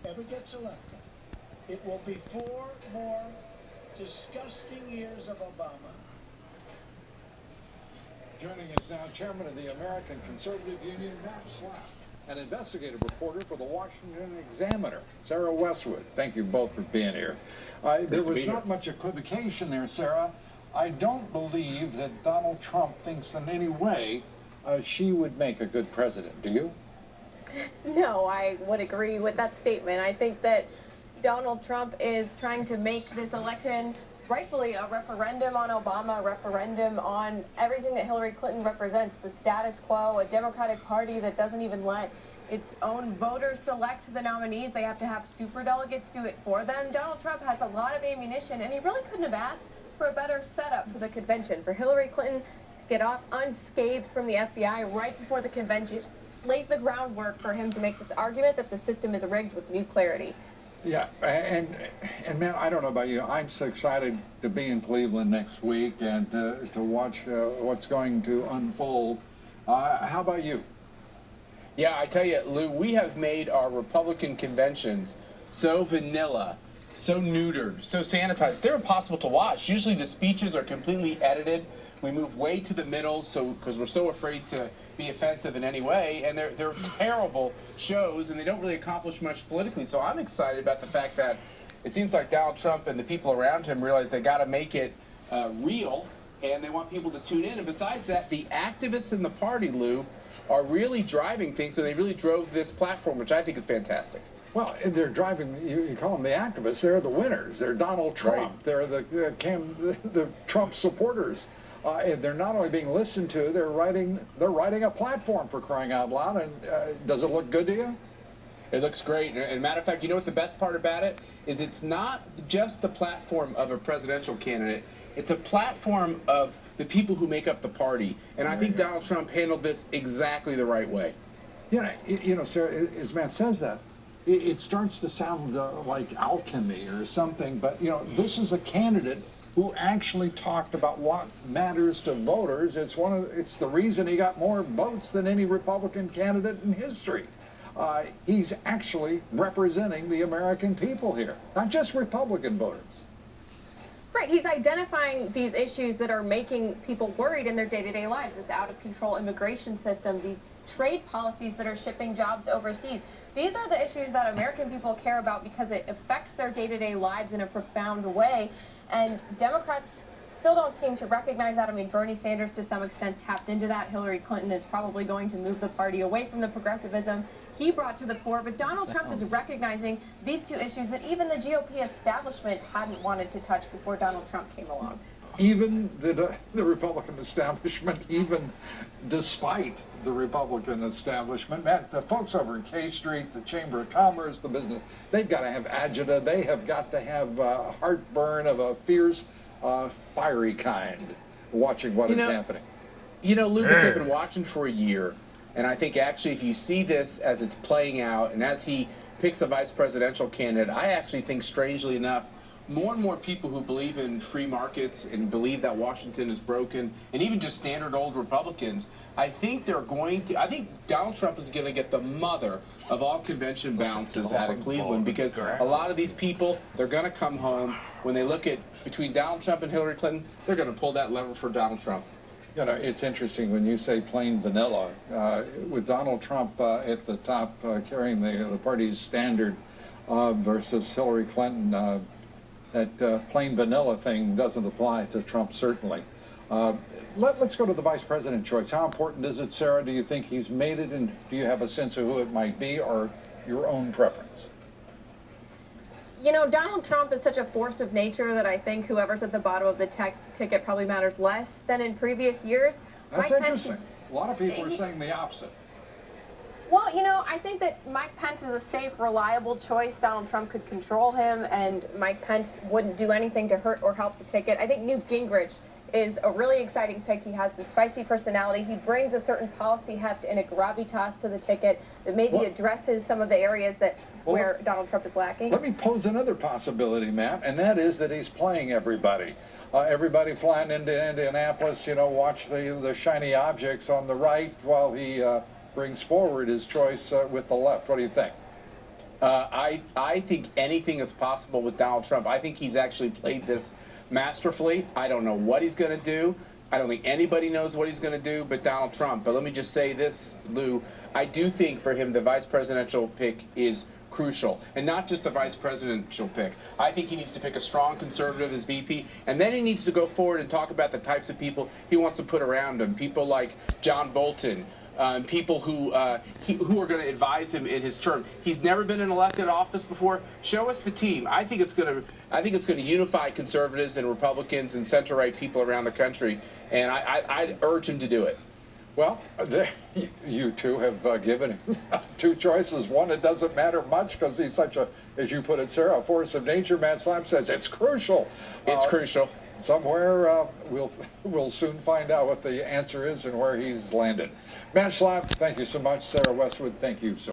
ever gets elected, it will be 4 more disgusting years of Obama. Joining us now, Chairman of the American Conservative Union, Matt Slapp, an investigative reporter for the Washington Examiner, Sarah Westwood. Thank you both for being here. There was not much equivocation there, Sarah. I don't believe that Donald Trump thinks in any way she would make a good president. Do you? No, I would agree with that statement. I think that Donald Trump is trying to make this election rightfully a referendum on Obama, a referendum on everything that Hillary Clinton represents, the status quo, a Democratic Party that doesn't even let its own voters select the nominees. They have to have superdelegates do it for them. Donald Trump has a lot of ammunition, and he really couldn't have asked for a better setup for the convention. For Hillary Clinton to get off unscathed from the FBI right before the convention lays the groundwork for him to make this argument that the system is rigged with new clarity. Yeah, and man, I don't know about you. I'm so excited to be in Cleveland next week and to watch what's going to unfold. How about you? Yeah, I tell you, Lou, we have made our Republican conventions so vanilla, so neutered, so sanitized. They're impossible to watch. Usually the speeches are completely edited. We move way to the middle because we're so afraid to be offensive in any way, and they're terrible shows, and they don't really accomplish much politically. So I'm excited about the fact that it seems like Donald Trump and the people around him realize they got to make it real, and they want people to tune in. And besides that, the activists in the party, Lou, are really driving things, and they really drove this platform, which I think is fantastic. Well, they're driving, you call them the activists, they're the winners. They're Donald Trump. Right. They're the Trump supporters. And they're not only being listened to, they're writing a platform, for crying out loud. And does it look good to you? It looks great. And matter of fact, you know what the best part about it is? It's not just the platform of a presidential candidate. It's a platform of the people who make up the party. And I think Donald Trump handled this exactly the right way. You know, Sarah, as Matt says that, it starts to sound like alchemy or something. But, you know, this is a candidate who actually talked about what matters to voters. It's the reason he got more votes than any Republican candidate in history. He's actually representing the American people here, not just Republican voters. Right, he's identifying these issues that are making people worried in their day-to-day lives. This out-of-control immigration system, these trade policies that are shipping jobs overseas. These are the issues that American people care about because it affects their day-to-day lives in a profound way. And Democrats still don't seem to recognize that. I mean, Bernie Sanders to some extent tapped into that. Hillary Clinton is probably going to move the party away from the progressivism he brought to the fore. But Donald Trump is recognizing these two issues that even the GOP establishment hadn't wanted to touch before Donald Trump came along. Even the Republican establishment, even despite the Republican establishment, Matt, the folks over in K Street, the Chamber of Commerce, the business, they've got to have agita. They have got to have heartburn of a fierce, fiery kind, watching what is happening. You know, Luke, they've been watching for a year, and I think actually if you see this as it's playing out, and as he picks a vice presidential candidate, I actually think, strangely enough, more and more people who believe in free markets and believe that Washington is broken, and even just standard old Republicans, I think Donald Trump is going to get the mother of all convention bounces out of Cleveland, because a lot of these people, they're going to come home. When they look at between Donald Trump and Hillary Clinton, they're going to pull that lever for Donald Trump. You know, it's interesting when you say plain vanilla. With Donald Trump at the top carrying the party's standard versus Hillary Clinton, that plain vanilla thing doesn't apply to Trump, certainly. Let's go to the vice president choice. How important is it, Sarah? Do you think he's made it, and do you have a sense of who it might be, or your own preference? You know, Donald Trump is such a force of nature that I think whoever's at the bottom of the ticket probably matters less than in previous years. That's interesting. A lot of people are saying the opposite. Well, you know, I think that Mike Pence is a safe, reliable choice. Donald Trump could control him, and Mike Pence wouldn't do anything to hurt or help the ticket. I think Newt Gingrich is a really exciting pick. He has the spicy personality. He brings a certain policy heft and a gravitas to the ticket that maybe addresses some of the areas that where Donald Trump is lacking. Let me pose another possibility, Matt, and that is that he's playing everybody. Everybody flying into Indianapolis, you know, watch the shiny objects on the right while he brings forward his choice with the left. What do you think? I think anything is possible with Donald Trump. I think he's actually played this masterfully. I don't know what he's going to do. I don't think anybody knows what he's going to do but Donald Trump. But let me just say this, Lou. I do think for him the vice presidential pick is crucial, and not just the vice presidential pick. I think he needs to pick a strong conservative as VP, and then he needs to go forward and talk about the types of people he wants to put around him. People like John Bolton, people who are going to advise him in his term. He's never been in elected office before. Show us the team. I think it's going to unify conservatives and Republicans and center-right people around the country, and I'd urge him to do it. Well, you two have given him two choices. One, it doesn't matter much because he's such a, as you put it, Sarah, a force of nature. Matt Slime says it's crucial. It's crucial. Somewhere we'll soon find out what the answer is and where he's landed. Matt Slime, thank you so much. Sarah Westwood, thank you so much.